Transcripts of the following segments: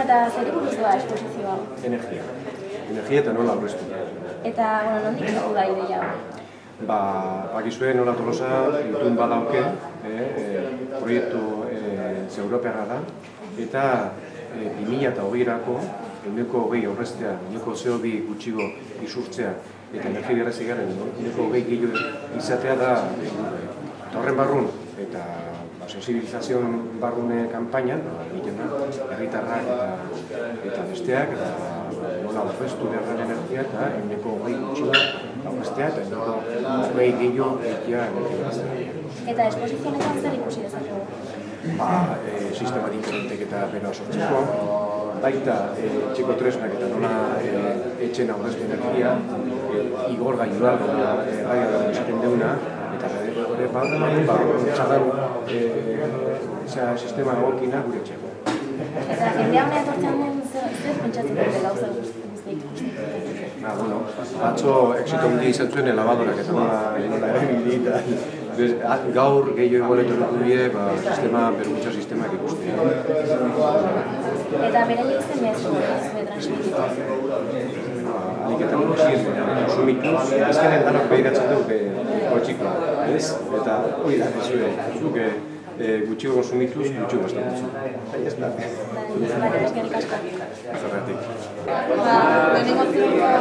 Eta zer ikusi da esposizioa? Energia eta nola aurreztu. Eta, nondik dugu da ideia? Bakizue nola Tolosa itun badauke, proiektu europearra da, eta 2020-erako 2020 aurreztea, 20CO2 gutxigo isurtzea eta energia berrizigaren 2020 gehiago izatea da horren barrun eta sensibilizazioan barrune kanpainan, egiten da, herritarrak eta besteak, eta nola aurreztu behar den energia eta 2020 gutxigo aurreztea eta 2020 gehiago egitea energia berrizigaren. Eta esposizionetan zer ikusi dezakegu? Sistema diferentek eta beroa sortzeko, baita etxeko tresnak eta nola etxen aurreztu energia, igorgailua, radioaren esaten deuna, eta txadan sistema egokina gure etxeko. Eta jendea honea etortzen den zer pentsatzen dute gauza guztik? Atzo exito handia izan zuen elabadorak eta nola erabili eta gaur gehiago egoletorretu die bergutxa sistemak ikustea. Eta bere lehizten behar zuen transmititu? Alik eta konsumituz, ezkenen danak behiratzen dugu gotxikoa, ez? Eta hori da, zuk gutxiko konsumituz, gutxiko gastatzen. Ez da. Eskerrik asko. Zergatik. Lehenengo zirua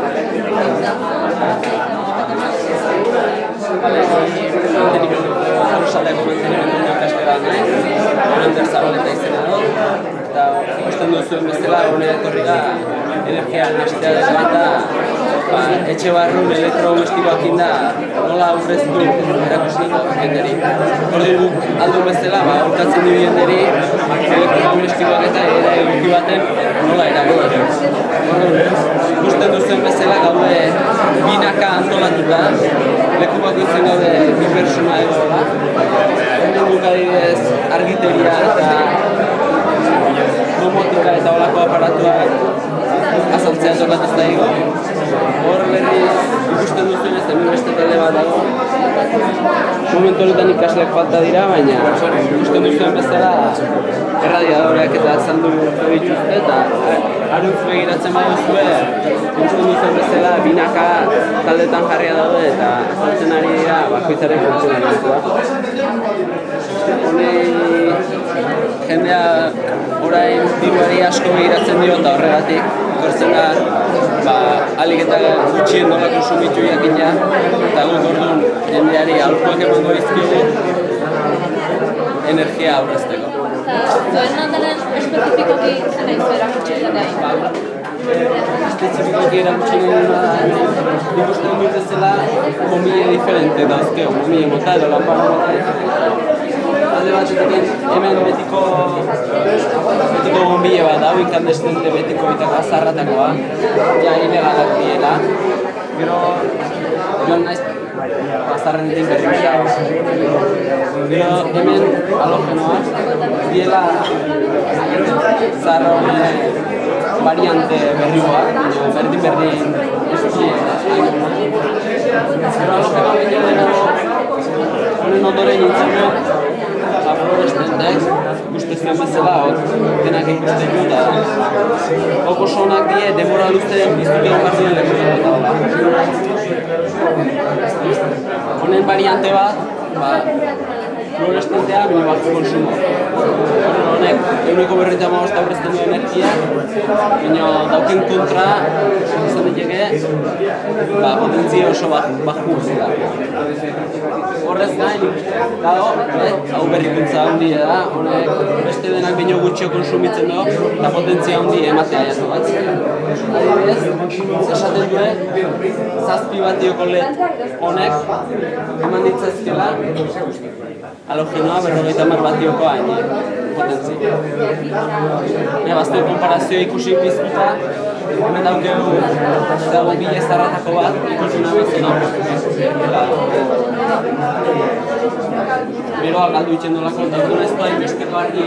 Tolosaleko mantenimenduen ikaskera nahi, Orander Zabaleta izena dut, eta ikusten duzuen bezala honera etorri da energia hastea dela eta etxe barrun elektrodomestikoak inda nola aurreztu erakusi jenderi. Orduan aldun bezala, aurkatzen du jenderi elektrodomestikoak eta egoki baten nola erakusi. Ikusten duzuen bezala gaude binaka antolatuta, leku bakoitzen gaude bi pertsona egoela. Hemen duk adibidez argiteria eta domotika eta olako aparatuak azaltzea tokatuz da ego. Hor berriz ikusten duzuen ez hemen beste talde bat dago. Momentu honetan ikasleak falta dira, baina ikusten duzuen bezala erradiadoreak eta zandu dituzte eta aruz begiratzen baduzue ikusten duzuen bezala binaka taldetan jarria daude eta azaltzen ari dira bakoitzaren funtzionamentua. Honei jendea orain diruari asko begiratzen dio eta horregatik etortzen da ahalik eta gutxien nola konsumitu jakina eta guk orduan jendeari aholkuak emango dizkigu energia aurrezteko. Zuen handaren espezifikoki zen egin erakutsi egitea? Espezifikoki erakutsi egitea ikusten dut ezela momile diferente dauzkeo, momile mota edo lanpara mota diferente. Alde batetik hemen betiko bombile bat da, incandescente betiko eta azarratakoa, ja ilegalak diela. Gero joan naiz azarrenetik berriak. Gero hemen halogenoak diela zarra honen variante berrioa, berdin eski gero halogenoa baina denago honen ondoren nintzen fluoreszentek, ikusten bezala, denak ikusten du eta oso sonak die denbora luzean biztuko jartzen lekutzen eta hola. Honen variante bat, fluoreszentea mini bajo konsumo. Honek eguneko 55 aurrezten du energia, baina dauken kontra izan diteke potentzia oso bajo zela. Horrez gain, hau berrikuntza handia da, honek beste denak baino gutxio konsumitzen du eta potentzia handi ematea jatu bat. Adibidez, esaten duen, 7 watioko LED honek eman ditzazkela halogenoa 50 batiokoa hain potentzi. Bazten konparazioa ikusi piztuta, hemen daukegu dago 1000 zarratako bat ikusuna bezala. Beroa galdu itxen dolako, eta orduan ez da inbesteko argi.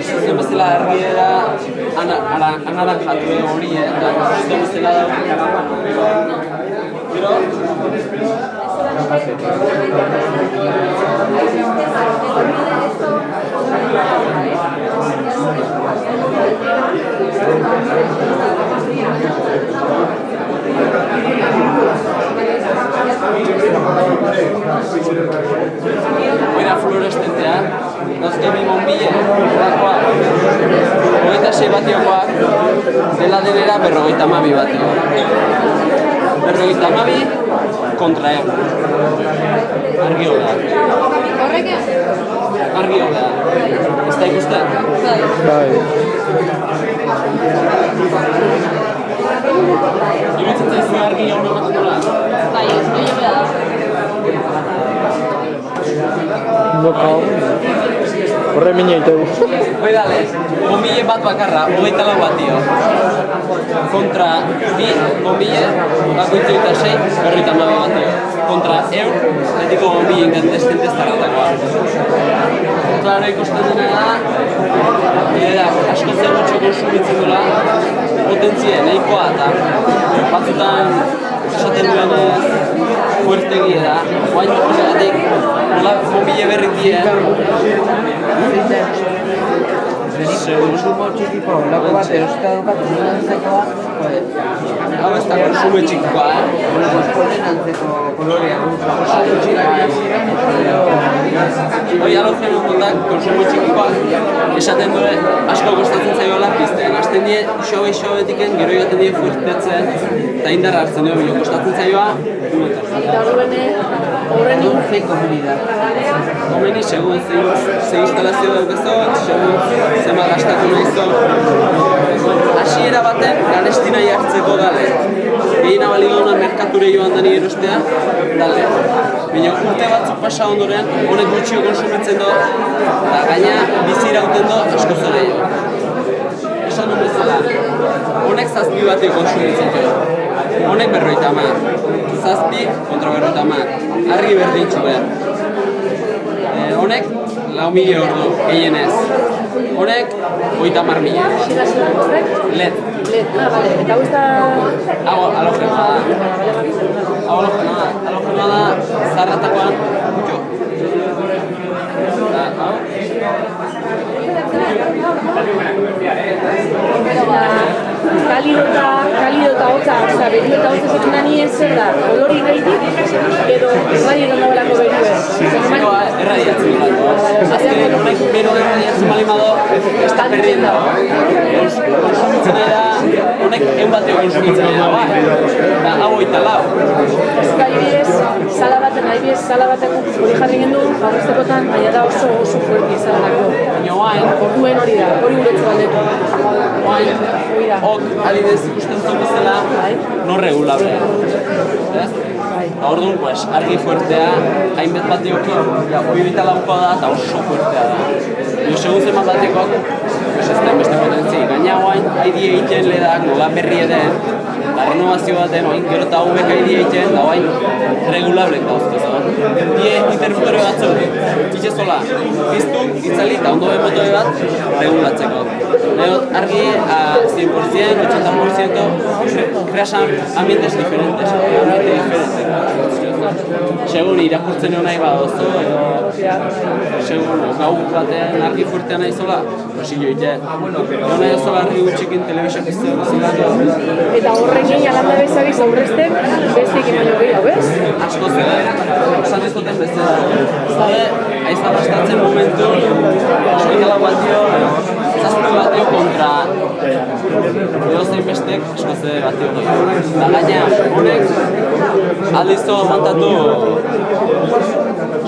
Zuzen bezala argiera anaranjatu hori, eta zuzen bezala dago. Gero? Oira fluorescentea, dauzke bi bombille, horrakoa, 26 batiokoak, dela denera 52 batio. 52 kontra egun. Argi hola. Argi hola. Ez da ikusten? Bai. Iruditzen zaizu argi hola ematen dola? Bai, ez doi bera da. Horre mina itegu. Hoi dale, bombille bat bakarra, 24 batio. Kontra bi bombille, bakoitzu eta 6, 52 batio. Kontra betiko bombille inkantestentez tarratakoa. Klaro ikusten dena da, asko zer gutxo konsumitzen dula, potentzia nahikoa eta batzutan esaten duenez fuertegia da. Oain horregatik, nola bombille berrik dien. Konsumo txikiko, lako bat erosta dukat, antzeko hau ez da konsumo txikikoa, antzeko kolorea. Hoi halogeno mundak konsumo txikikoa esaten dure asko kostatzen zaiola pizten. Azten die xobe-xobetiken gero joaten die fuertetzen eta indarra hartzen dugu bilo kostatzen zaioa. Eta horren zein komunidad. Komeni, segun ze instalazio daukezo, segun zema gastatu nahizo. Hasiera baten ganestina jartzeko dale. Egin abali gauna merkature joan dani erostea, dale. Baina urte batzuk pasa ondoren, honek gutxio konsumitzen do, eta gaina bizi irauten do asko zore jo. Esan dut bezala, honek 7 batio konsumitzen jo. Honek 50, 7 kontra 50, argi berdintxu behar. Honek 4.000 ordu, gehienez. Honek 30.000. LED. Bale, eta hau ez da... Hau halogenoa da. Hau halogenoa da zarratakoan gutxo. Eta hau... Kalido eta hotza, berio eta hotza zekin da nien zer da, kolori gaitik, edo erradietan dagoelako berioe. Erradiatzen dolako. Azken honek bero erradiatzen balimado, ez da perdiendo. Konsumitzen nahi da, honek 1 bateo konsumitzen nahi da, eta hau 34. Ez da adibidez, sala baten hori jarri gendu, aurreztekotan, baina da oso fuerti zalalako. Orduen hori da, hori guretzu aldetu. Ok, adibidez ikusten zuen bezala, no regulable. Orduan, argi fuertea, hainbet batioko, hori bitalaukoa da eta oso fuertea da. Segun zen batikok, ez da beste potentzi. Gaina guain, haidi egiten lehedak, nola berri eden, eta renovazio baten, oain gero eta hubek haidi egiten, da guain regulablek dauzkezo. Die interruptore batzuk, itxezola, piztu, itzali eta ondo botore bat regulatzeko. Argi a 100%, 80%, creas ambientes diferentes, Segun irakurtzen egon nahi badozu, edo segun gau batean argi fuertean nahi zola, posillo ite. Egon nahi zola argi gutxikin telebizio pizteo zela. Eta horrekin alanda bezagiz aurrezten, besteik emaino gehiago, bez? Asko zela, esan ez duten bezala. Zade, aizta bastatzen momentu, soikala batio, 7 batio kontra edozein bestek asko ze batio dut. Eta gaina, honek aldizo amantatu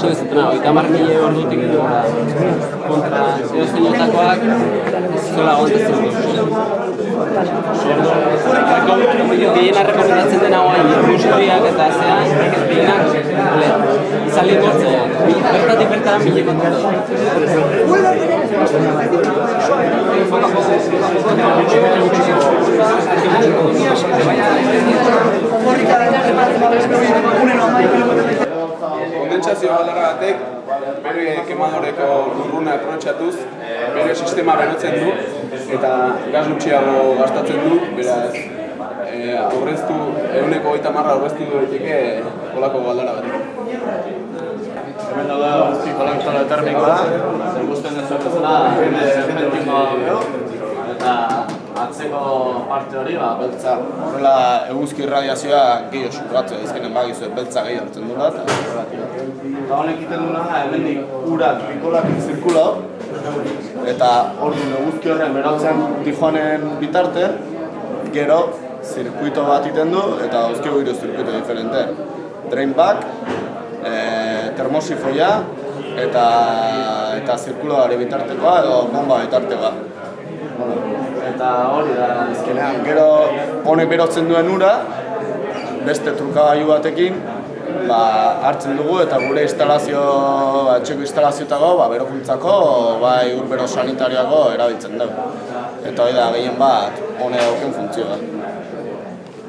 esan dezutena, 30.000 ordutik gora kontra edozeinotakoak ez zuela aguantatzen du. Gehiena rekomendatzen dena guain, guztoriak eta zean, gehienak izan lehengortzen, bertatik bertara mileko. Kondentsazio galdera batek bere kemadoreko lurruna aprobetxatuz bere sistema berotzen du eta gas gutxiago gastatzen du, beraz aurreztu, 30% aurreztu daiteke holako galdera batek. Hemen daude guzti kolektore termikoa, ikusten duzuen bezala, serpentikoa eta atzeko parte hori, beltza. Horrela eguzki irradiazioa gehiago superatzea, ezkenen bagizu beltza gehiago hartzen duela. Eta honek egiten duena, hemendik urak, pikolak zirkula, eta orduan eguzki horren berotzen dijoanen bitarte, gero zirkuito bat egiten du, eta dauzkio hiru zirkuito diferente. Drain back, termosifoia eta zirkuloari bitartekoa edo bomba bitartekoa. Eta hori da, ezkenean, gero honek berotzen duen ura, beste trukagailu batekin hartzen dugu eta gure instalazio, etxeko instalazioetako berokuntzako, bai urbero sanitarioako erabiltzen dugu. Eta hori da, gehien bat, honek dauken funtzioa.